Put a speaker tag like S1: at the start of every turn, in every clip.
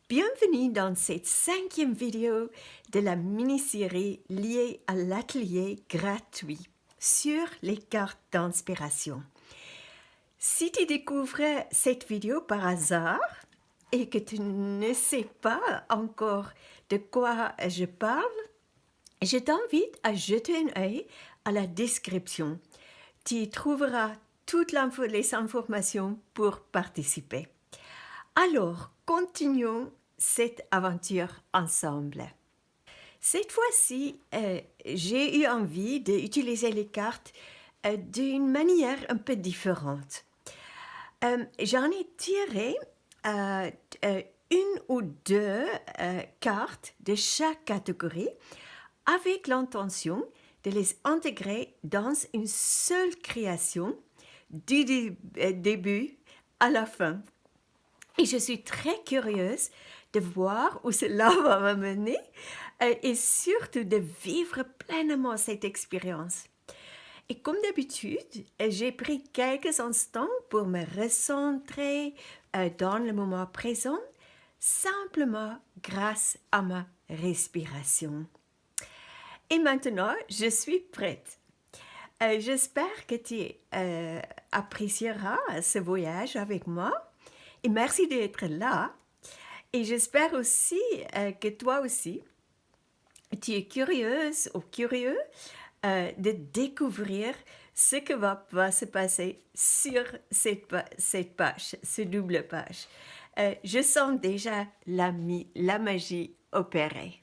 S1: Bienvenue dans cette 5e vidéo de la mini-série liée à l'atelier gratuit sur les cartes d'inspiration. Si tu découvres cette vidéo par hasard et que tu ne sais pas encore de quoi je parle, je t'invite à jeter un œil à la description. Tu y trouveras toutes les informations pour participer. Alors, continuons cette aventure ensemble. Cette fois-ci, j'ai eu envie d'utiliser les cartes d'une manière un peu différente. J'en ai tiré une ou deux cartes de chaque catégorie avec l'intention de les intégrer dans une seule création du début à la fin. Et je suis très curieuse de voir où cela va m'amener et surtout de vivre pleinement cette expérience. Et comme d'habitude, j'ai pris quelques instants pour me recentrer dans le moment présent, simplement grâce à ma respiration. Et maintenant, je suis prête. J'espère que tu apprécieras ce voyage avec moi. Et merci d'être là. Et j'espère aussi que toi aussi, tu es curieuse ou curieux de découvrir ce que va se passer sur cette page, ce double page. Je sens déjà la magie opérer.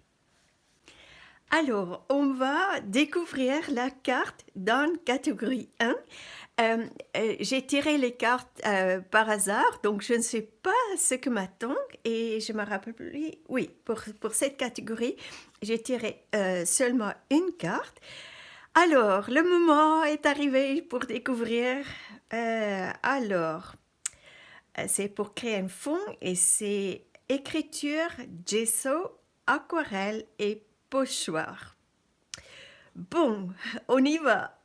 S1: Alors, on va découvrir la carte dans catégorie 1. J'ai tiré les cartes par hasard, donc je ne sais pas ce que m'attend et je me rappelle plus. Oui, pour cette catégorie, j'ai tiré seulement une carte. Alors, le moment est arrivé pour découvrir. C'est pour créer un fond et c'est écriture, gesso, aquarelle et pochoir. Bon, on y va.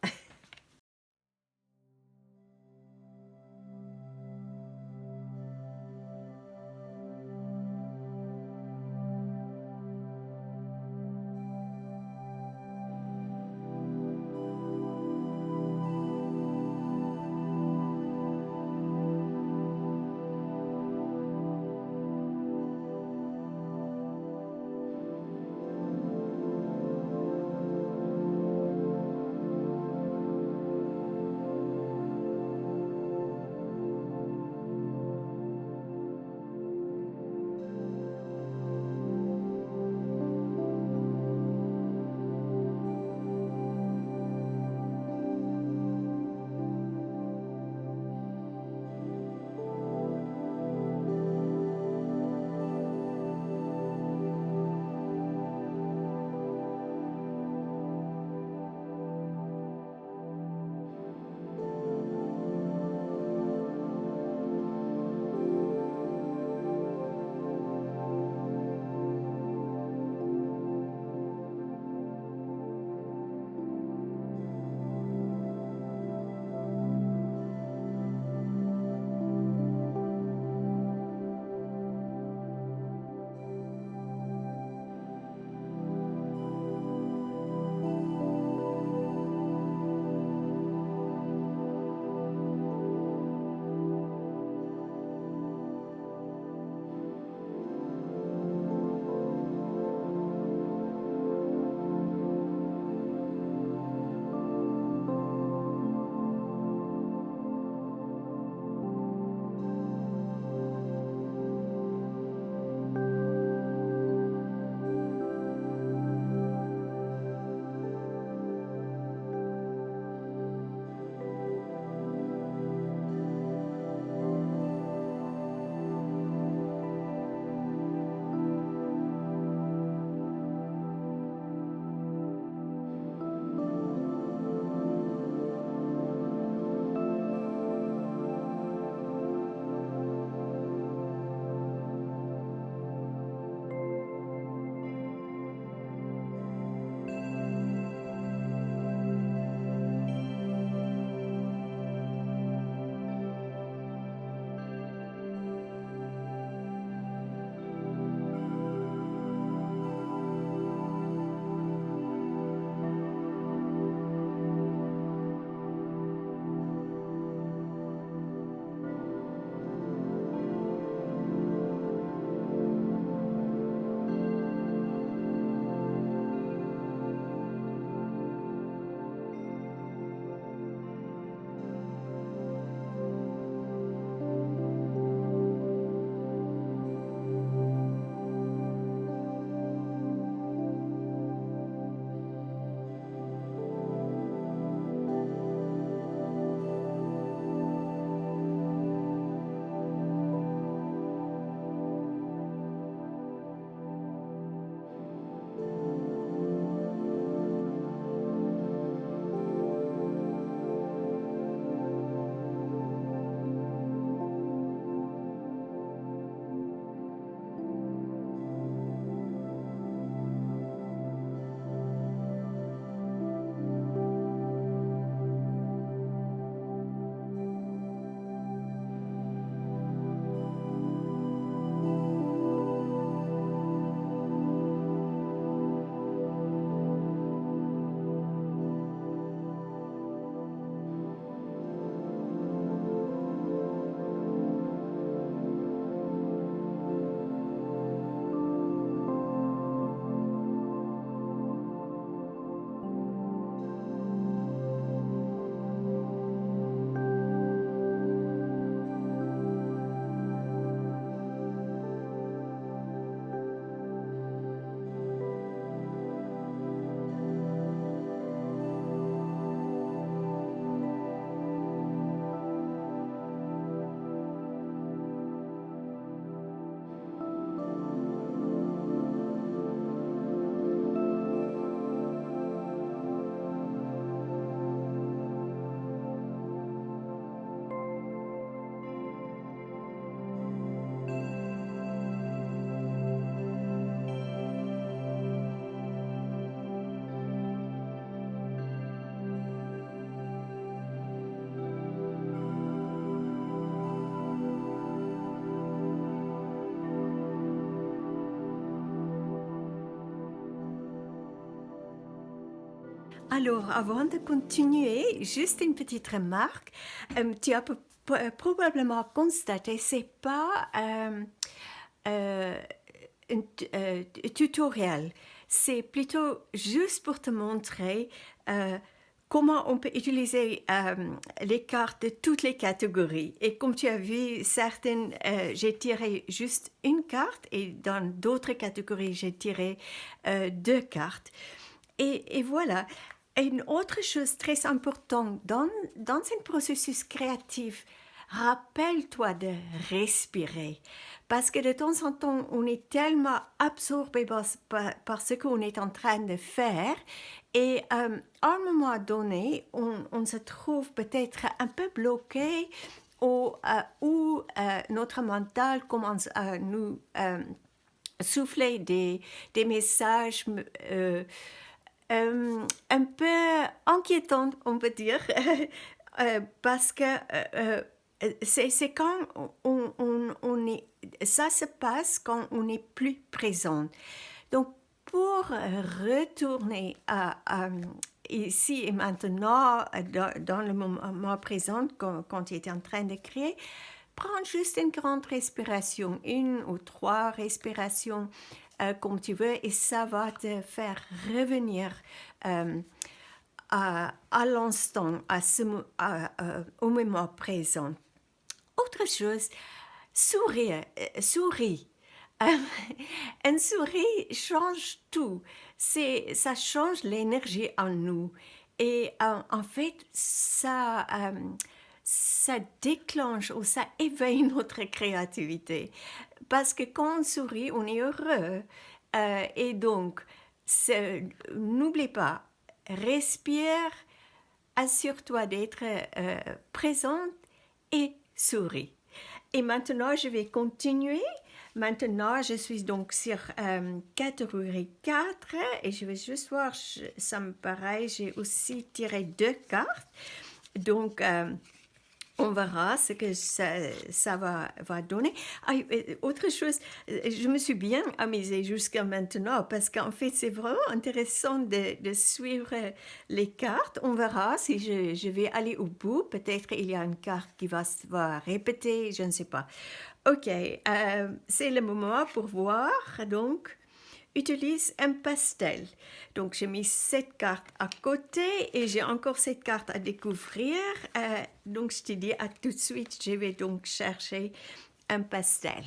S1: Alors, avant de continuer, juste une petite remarque. Tu as probablement constaté, c'est pas euh, un tutoriel. C'est plutôt juste pour te montrer comment on peut utiliser les cartes de toutes les catégories. Et comme tu as vu, certaines, j'ai tiré juste une carte et dans d'autres catégories, j'ai tiré deux cartes. Et voilà. Et une autre chose très importante dans un processus créatif, rappelle-toi de respirer. Parce que de temps en temps, on est tellement absorbé par ce qu'on est en train de faire. Et à un moment donné, on se trouve peut-être un peu bloqué ou notre mental commence à nous souffler des messages un peu inquiétante, on peut dire, parce que c'est quand on est, ça se passe quand on n'est plus présent. Donc, pour retourner ici et maintenant, dans le moment présent, quand tu es en train de créer, prends juste une grande respiration, une ou trois respirations comme tu veux, et ça va te faire revenir à l'instant, au moment présent. Autre chose, sourire, souris. Euh, un sourire change tout. Ça change l'énergie en nous. Et en fait, ça déclenche ou ça éveille notre créativité. Parce que quand on sourit, on est heureux. Et donc, n'oublie pas, respire, assure-toi d'être présente et souris. Et maintenant, je vais continuer. Maintenant, je suis donc sur catégorie 4 et je vais juste voir, ça me paraît, j'ai aussi tiré deux cartes. Donc, on verra ce que ça va donner. Ah, autre chose, je me suis bien amusée jusqu'à maintenant parce qu'en fait, c'est vraiment intéressant de suivre les cartes. On verra si je vais aller au bout. Peut-être il y a une carte qui va répéter, je ne sais pas. Ok, c'est le moment pour voir. Donc, utilise un pastel. Donc, j'ai mis cette carte à côté et j'ai encore cette carte à découvrir. Donc, je te dis à tout de suite, je vais donc chercher un pastel.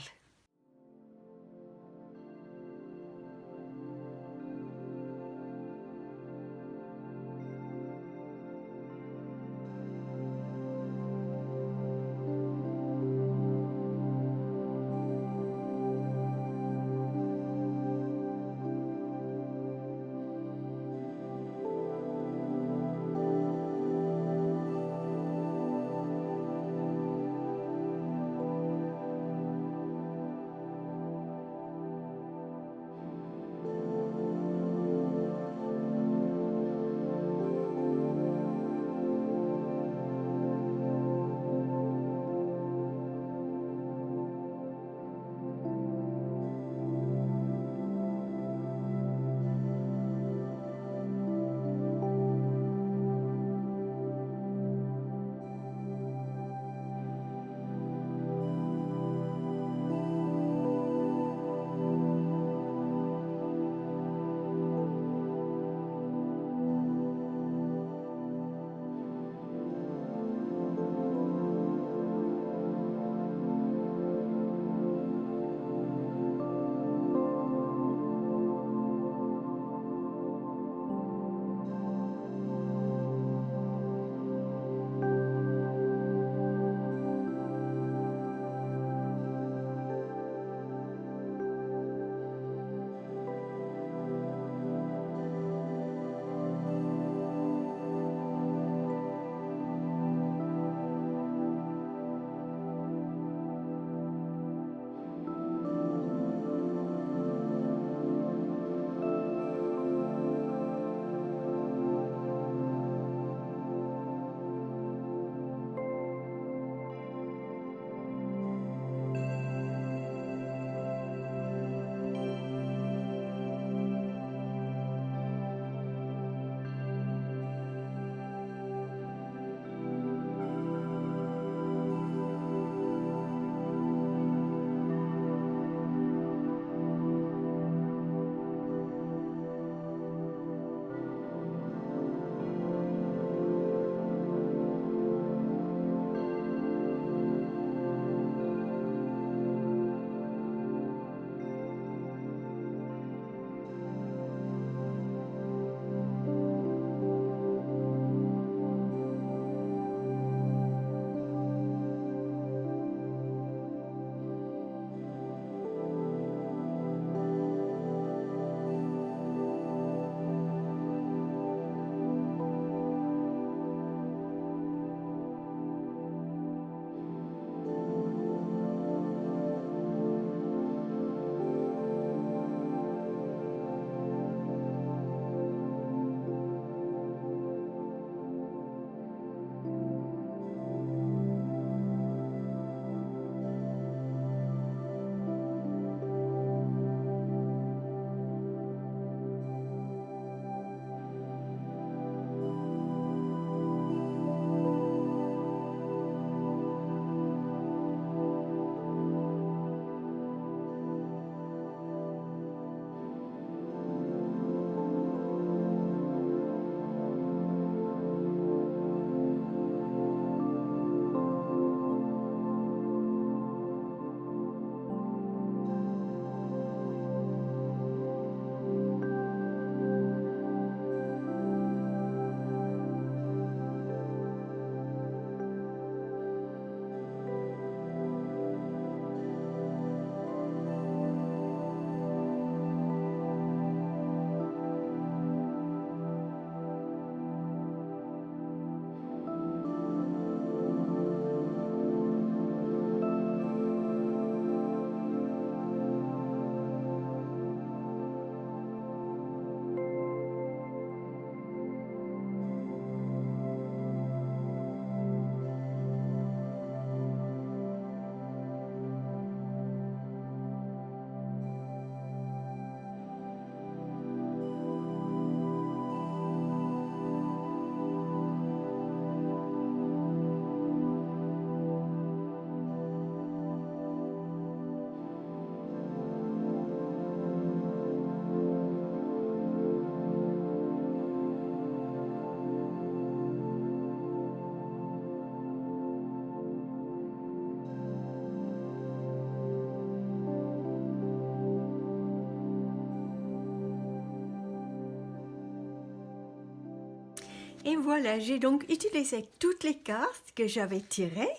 S1: Et voilà, j'ai donc utilisé toutes les cartes que j'avais tirées.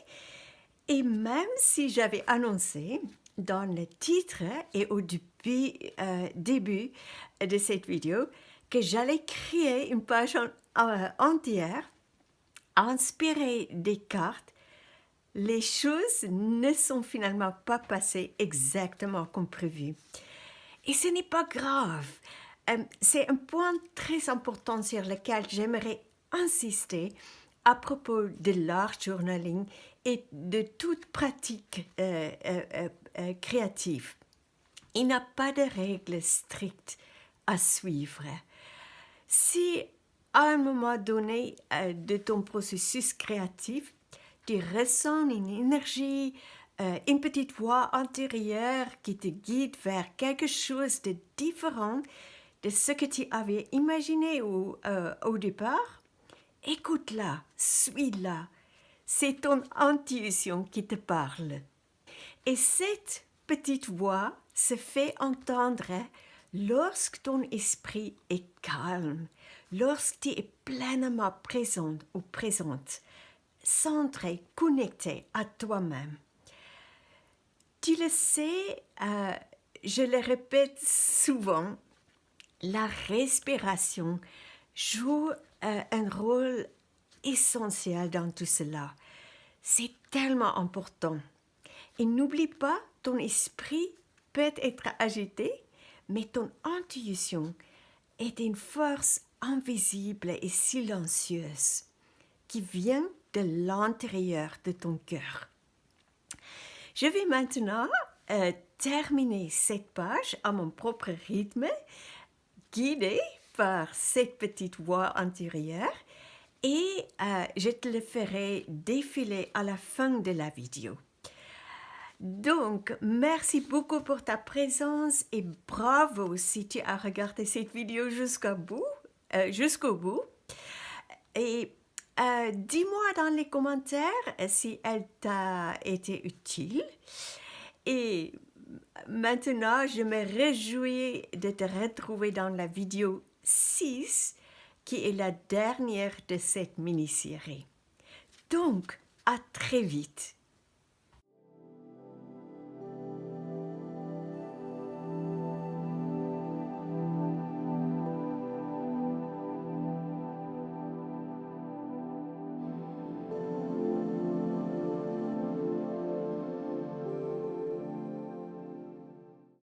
S1: Et même si j'avais annoncé dans le titre et au début de cette vidéo que j'allais créer une page entière inspirée des cartes, les choses ne sont finalement pas passées exactement comme prévu. Et ce n'est pas grave. C'est un point très important sur lequel j'aimerais insister à propos de l'art journaling et de toute pratique créative. Il n'y a pas de règles strictes à suivre. Si à un moment donné de ton processus créatif, tu ressens une énergie, une petite voix intérieure qui te guide vers quelque chose de différent de ce que tu avais imaginé au départ, écoute-la, suis-la. C'est ton intuition qui te parle. Et cette petite voix se fait entendre lorsque ton esprit est calme, lorsque tu es pleinement présent ou présente, centré, connecté à toi-même. Tu le sais, je le répète souvent, la respiration joue un rôle essentiel dans tout cela. C'est tellement important. Et n'oublie pas, ton esprit peut être agité, mais ton intuition est une force invisible et silencieuse qui vient de l'intérieur de ton cœur. Je vais maintenant terminer cette page à mon propre rythme, guidée par cette petite voix intérieure, et je te le ferai défiler à la fin de la vidéo. Donc, merci beaucoup pour ta présence et bravo si tu as regardé cette vidéo jusqu'au bout. Et dis-moi dans les commentaires si elle t'a été utile. Et maintenant, je me réjouis de te retrouver dans la vidéo 6, qui est la dernière de cette mini-série. Donc, à très vite.